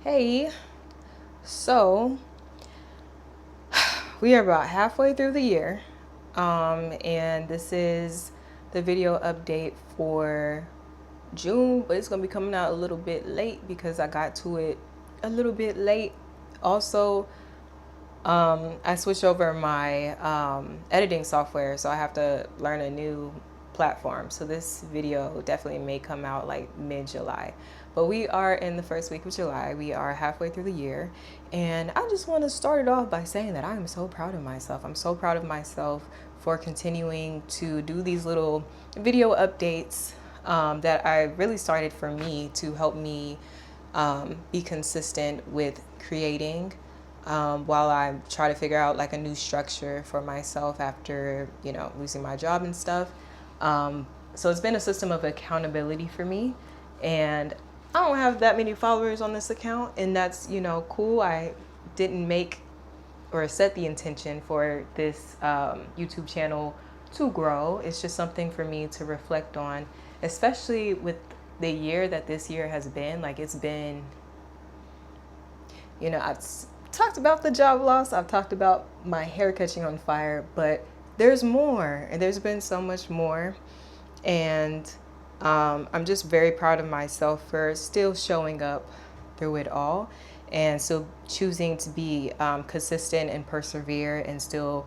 Hey, so we are about halfway through the year, and this is the video update for June, but it's gonna be coming out a little bit late because I got to it a little bit late. Also, I switched over my editing software, so I have to learn a new platform. So this video definitely may come out like mid-July. But we are in the first week of July. We are halfway through the year. And I just want to start it off by saying that I am so proud of myself. I'm so proud of myself for continuing to do these little video updates that I really started for me to help me be consistent with creating while I try to figure out like a new structure for myself after, losing my job and stuff. So it's been a system of accountability for me. And I don't have that many followers on this account, and that's, cool. I didn't make or set the intention for this YouTube channel to grow. It's just something for me to reflect on, especially with the year that this year has been. Like, it's been, I've talked about the job loss, I've talked about my hair catching on fire, but there's more, and there's been so much more. And I'm just very proud of myself for still showing up through it all and still choosing to be consistent and persevere and still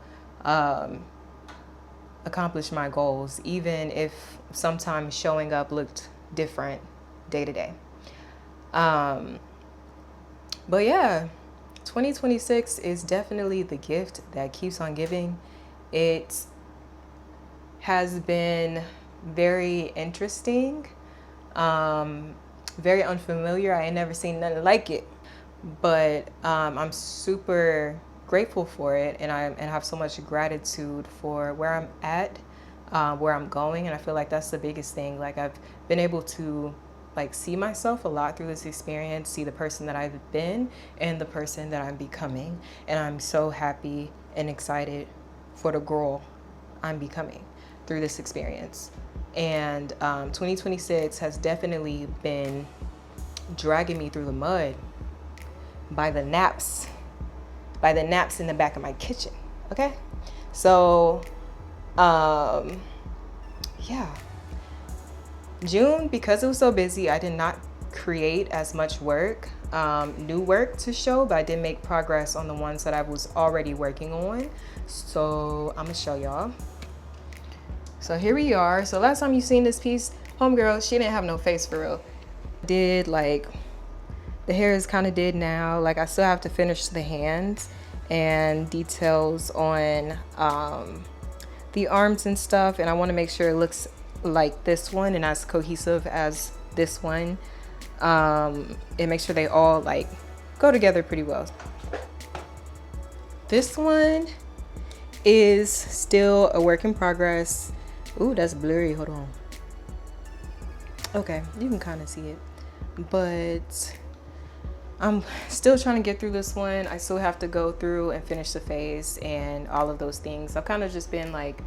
accomplish my goals, even if sometimes showing up looked different day to day. But yeah, 2026 is definitely the gift that keeps on giving. It has been very interesting, very unfamiliar. I ain't never seen nothing like it, but I'm super grateful for it, and I have so much gratitude for where I'm at, where I'm going, and I feel like that's the biggest thing. Like, I've been able to see myself a lot through this experience, see the person that I've been and the person that I'm becoming, and I'm so happy and excited for the girl I'm becoming through this experience. And 2026 has definitely been dragging me through the mud by the naps in the back of my kitchen. Okay, so yeah, June, because it was so busy, I did not create as much work, new work to show, but I did make progress on the ones that I was already working on. So I'm gonna show y'all. So here we are. So last time you seen this piece, homegirl, she didn't have no face for real. Did like the hair is kind of did now. Like, I still have to finish the hands and details on the arms and stuff, and I want to make sure it looks like this one and as cohesive as this one, and make sure they all like go together pretty well. This one is still a work in progress. Ooh, that's blurry. Hold on. Okay, you can kind of see it, but I'm still trying to get through this one. I still have to go through and finish the face and all of those things. I've kind of just been like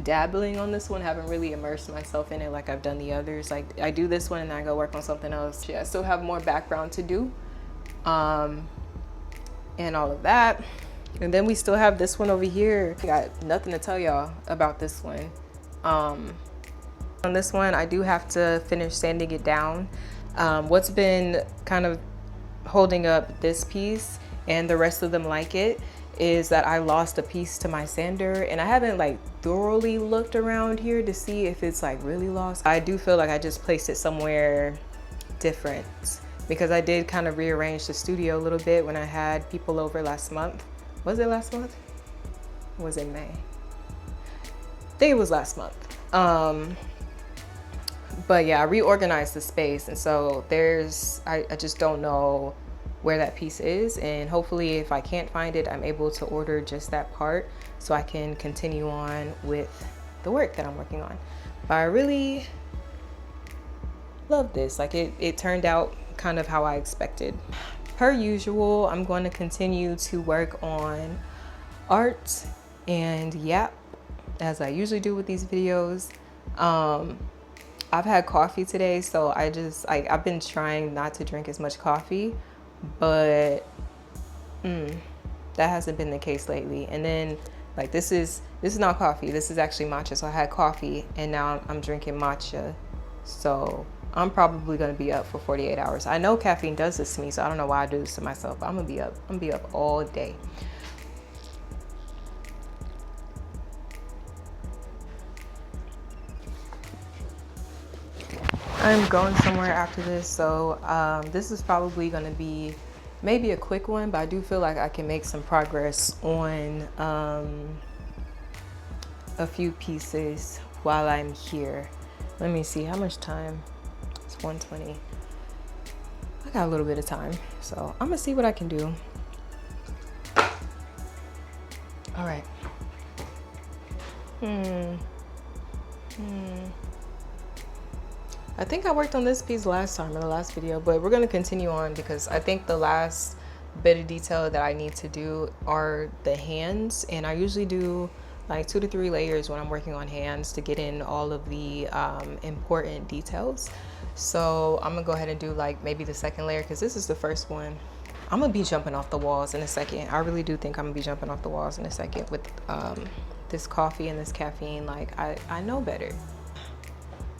dabbling on this one, haven't really immersed myself in it like I've done the others. Like, I do this one and then I go work on something else. Yeah, I still have more background to do, and all of that. And then we still have this one over here. I got nothing to tell y'all about this one. On this one, I do have to finish sanding it down. What's been kind of holding up this piece and the rest of them like it is that I lost a piece to my sander, and I haven't like thoroughly looked around here to see if it's like really lost. I do feel like I just placed it somewhere different because I did kind of rearrange the studio a little bit when I had people over last month. Was it last month? Or was it May? I think it was last month. But yeah, I reorganized the space, and so I just don't know where that piece is, and hopefully if I can't find it, I'm able to order just that part so I can continue on with the work that I'm working on. But I really love this. Like, it turned out kind of how I expected. Per usual, I'm going to continue to work on art and yap as I usually do with these videos. I've had coffee today, so I've been trying not to drink as much coffee, but that hasn't been the case lately. And then like this is not coffee, this is actually matcha. So I had coffee and now I'm drinking matcha. So I'm probably gonna be up for 48 hours. I know caffeine does this to me, so I don't know why I do this to myself. I'm gonna be up all day. I'm going somewhere after this, so this is probably going to be maybe a quick one, but I do feel like I can make some progress on a few pieces while I'm here. Let me see how much time. It's 1:20. I got a little bit of time, so I'm gonna see what I can do. All right. I think I worked on this piece last time in the last video, but we're gonna continue on because I think the last bit of detail that I need to do are the hands, and I usually do like 2 to 3 layers when I'm working on hands to get in all of the important details. So I'm gonna go ahead and do like maybe the second layer because this is the first one. I'm gonna be jumping off the walls in a second. I really do think I'm gonna be jumping off the walls in a second with this coffee and this caffeine. Like I know better.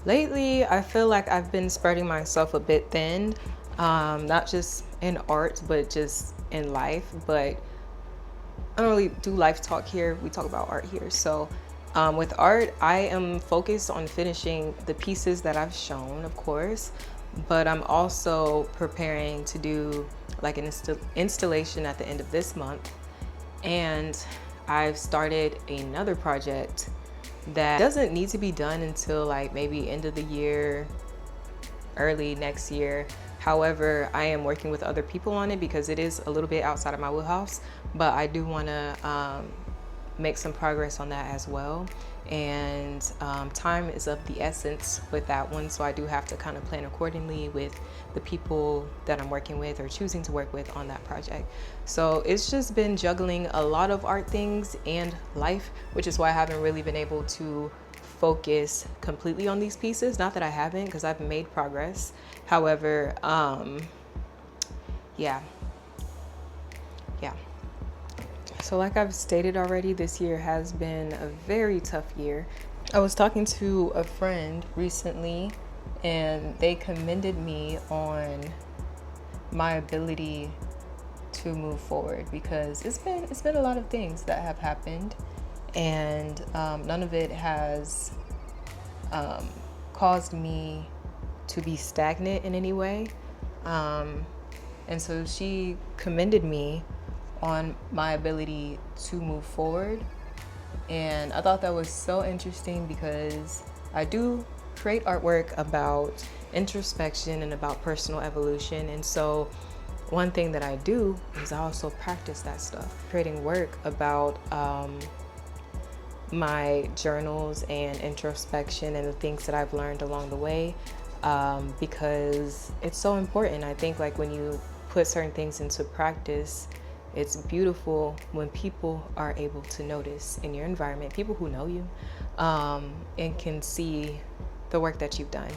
Lately, I feel like I've been spreading myself a bit thin, not just in art, but just in life. But I don't really do life talk here. We talk about art here. So with art, I am focused on finishing the pieces that I've shown, of course, but I'm also preparing to do like an installation at the end of this month. And I've started another project that doesn't need to be done until like maybe end of the year, early next year. However, I am working with other people on it because it is a little bit outside of my wheelhouse, but I do want to make some progress on that as well. And time is of the essence with that one, so I do have to kind of plan accordingly with the people that I'm working with or choosing to work with on that project. So it's just been juggling a lot of art things and life, which is why I haven't really been able to focus completely on these pieces. Not that I haven't, because I've made progress. However, yeah. So like I've stated already, this year has been a very tough year. I was talking to a friend recently and they commended me on my ability to move forward because it's been a lot of things that have happened, and none of it has caused me to be stagnant in any way. And so she commended me on my ability to move forward, and I thought that was so interesting because I do create artwork about introspection and about personal evolution, and so one thing that I do is I also practice that stuff, creating work about my journals and introspection and the things that I've learned along the way, because it's so important. I think like when you put certain things into practice, it's beautiful when people are able to notice in your environment, people who know you, and can see the work that you've done.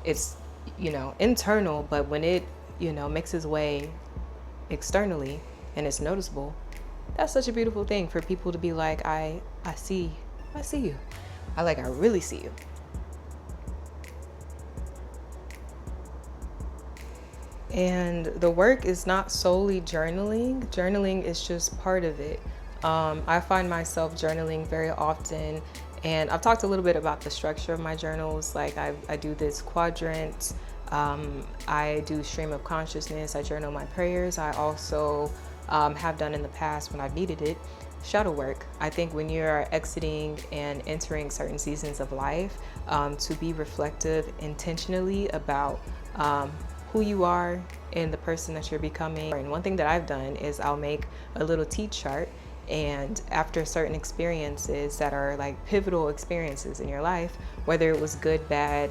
It's, internal, but when it, makes its way externally and it's noticeable, that's such a beautiful thing for people to be like, I see you. I really see you. And the work is not solely journaling. Journaling is just part of it. I find myself journaling very often, and I've talked a little bit about the structure of my journals. Like I do this quadrant, I do stream of consciousness, I journal my prayers. I also have done in the past when I've needed it, shadow work. I think when you're exiting and entering certain seasons of life, to be reflective intentionally about who you are and the person that you're becoming. And one thing that I've done is I'll make a little T chart, and after certain experiences that are like pivotal experiences in your life, whether it was good, bad,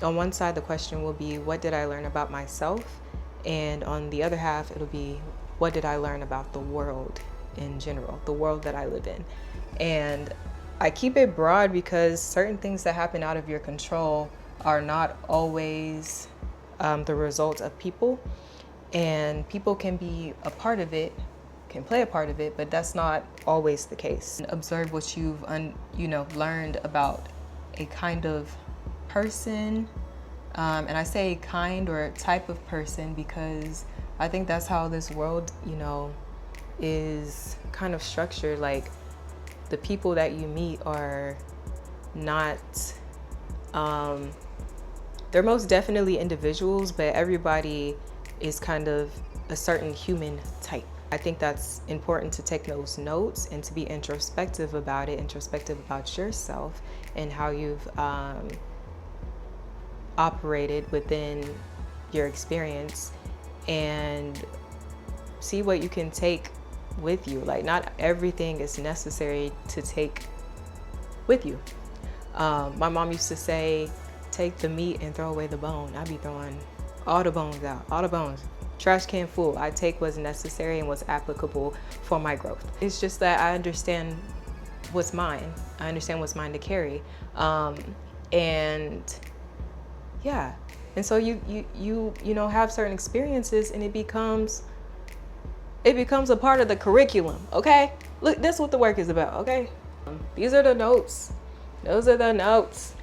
on one side the question will be, what did I learn about myself? And on the other half, it'll be, what did I learn about the world in general, the world that I live in? And I keep it broad because certain things that happen out of your control are not always the result of people. and people can be a part of it, can play a part of it, but that's not always the case. Observe what you've learned about a kind of person, and I say kind or type of person because I think that's how this world, is kind of structured. Like, the people that you meet are not, they're most definitely individuals, but everybody is kind of a certain human type. I think that's important to take those notes and to be introspective about it, introspective about yourself and how you've operated within your experience, and see what you can take with you. Like, not everything is necessary to take with you. My mom used to say, take the meat and throw away the bone. I'd be throwing all the bones out, all the bones. Trash can full. I take what's necessary and what's applicable for my growth. It's just that I understand what's mine. I understand what's mine to carry. And yeah. And so you have certain experiences, and it becomes a part of the curriculum, okay? Look, that's what the work is about, okay? These are the notes. Those are the notes.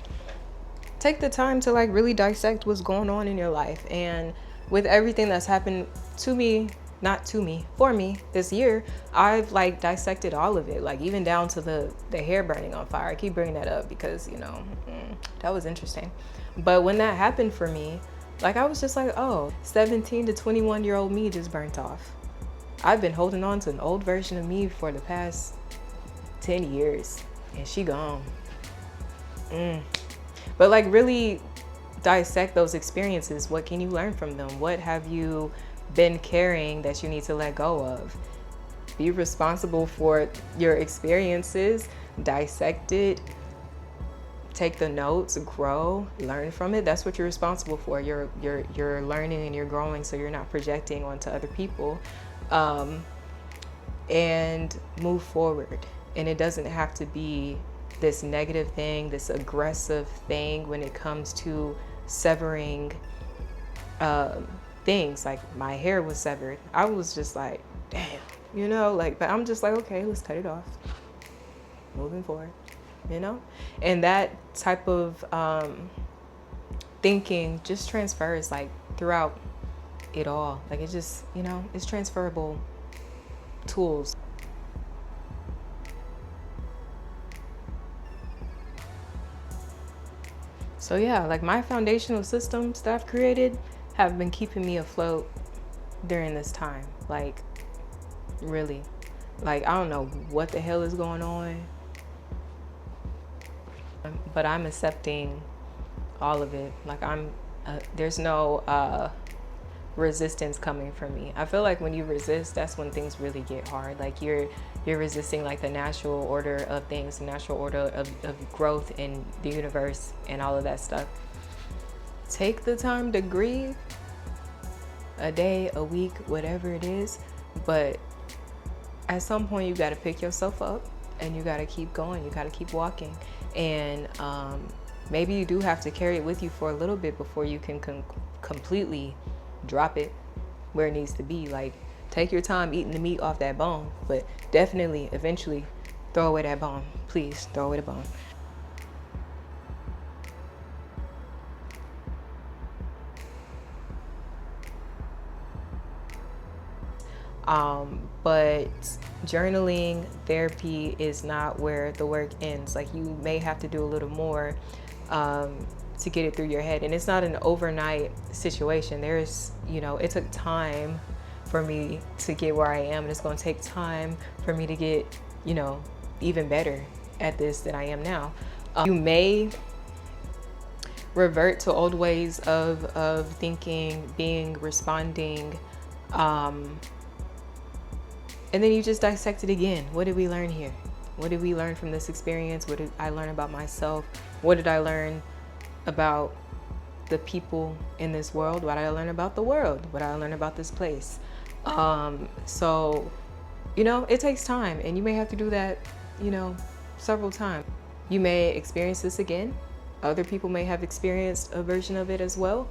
Take the time to like really dissect what's going on in your life. And with everything that's happened to me, not to me, for me this year, I've like dissected all of it, like even down to the hair burning on fire. I keep bringing that up because, that was interesting. But when that happened for me, like I was just like, oh, 17 to 21-year-old me just burnt off. I've been holding on to an old version of me for the past 10 years, and she gone. But like really dissect those experiences. What can you learn from them? What have you been carrying that you need to let go of? Be responsible for your experiences, dissect it, take the notes, grow, learn from it. That's what you're responsible for. You're learning and you're growing, so you're not projecting onto other people. And move forward. And it doesn't have to be this negative thing, this aggressive thing when it comes to severing things. Like my hair was severed. I was just like, damn, but I'm just like, okay, let's cut it off. Moving forward, And that type of thinking just transfers like throughout it all. Like it just, it's transferable tools. So yeah, like my foundational systems that I've created have been keeping me afloat during this time. Like really, like I don't know what the hell is going on, but I'm accepting all of it. Like there's no resistance coming from me. I feel like when you resist, that's when things really get hard. Like you're resisting like the natural order of things, the natural order of growth in the universe and all of that stuff. Take the time to grieve, a day, a week, whatever it is, but at some point you got to pick yourself up and you got to keep going. You got to keep walking. And maybe you do have to carry it with you for a little bit before you can completely drop it where it needs to be. Like take your time eating the meat off that bone, but definitely eventually throw away that bone. Please throw away the bone. But journaling therapy is not where the work ends. Like you may have to do a little more to get it through your head. And it's not an overnight situation. There's, it took time for me to get where I am. And it's going to take time for me to get, even better at this than I am now. You may revert to old ways of thinking, being, responding, and then you just dissect it again. What did we learn here? What did we learn from this experience? What did I learn about myself? What did I learn about the people in this world? What did I learn about the world? What did I learn about this place? So, it takes time, and you may have to do that, several times. You may experience this again. Other people may have experienced a version of it as well.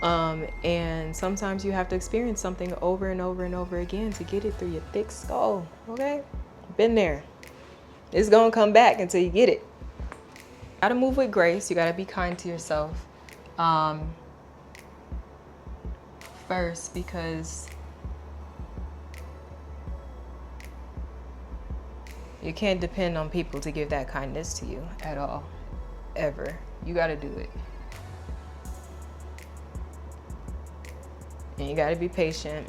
And sometimes you have to experience something over and over and over again to get it through your thick skull. Okay? Been there. It's gonna come back until you get it. Gotta move with grace. You gotta be kind to yourself. First, because you can't depend on people to give that kindness to you at all, ever. You gotta do it. And you gotta be patient.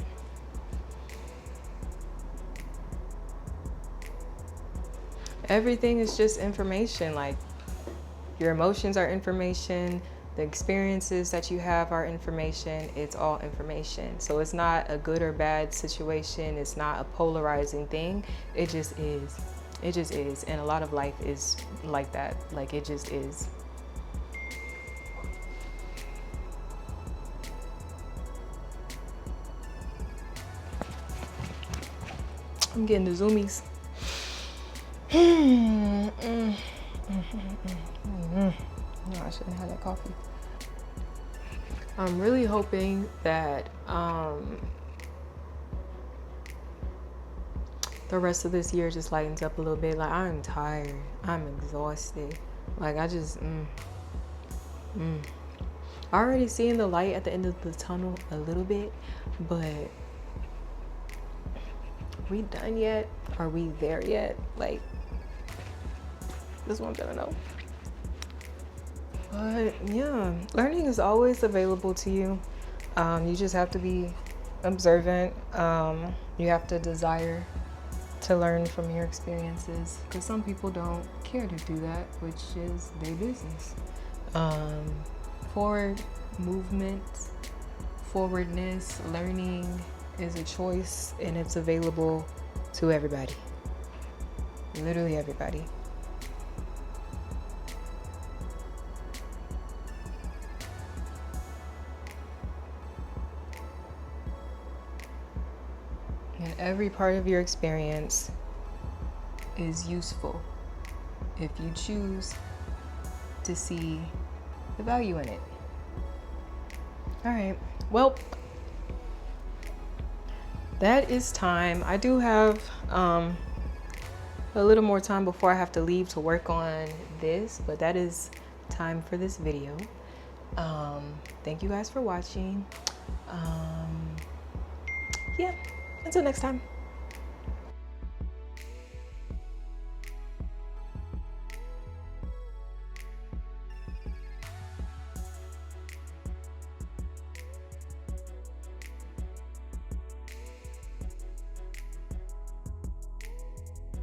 Everything is just information. Like, your emotions are information. The experiences that you have are information. It's all information. So it's not a good or bad situation. It's not a polarizing thing. It just is. It just is. And a lot of life is like that. Like, it just is. I'm getting the zoomies. No, I shouldn't have that coffee. I'm really hoping that the rest of this year just lightens up a little bit. Like, I'm tired. I'm exhausted. Like, I just, already seeing the light at the end of the tunnel a little bit, but are we done yet? Are we there yet? Like, this is what I'm gonna know. But yeah, learning is always available to you. You just have to be observant. You have to desire to learn from your experiences, because some people don't care to do that, which is their business. Forward movement, forwardness, learning is a choice, and it's available to everybody. Literally everybody. And every part of your experience is useful if you choose to see the value in it. All right, well, that is time. I do have a little more time before I have to leave to work on this, but that is time for this video. Thank you guys for watching. Yeah, until next time.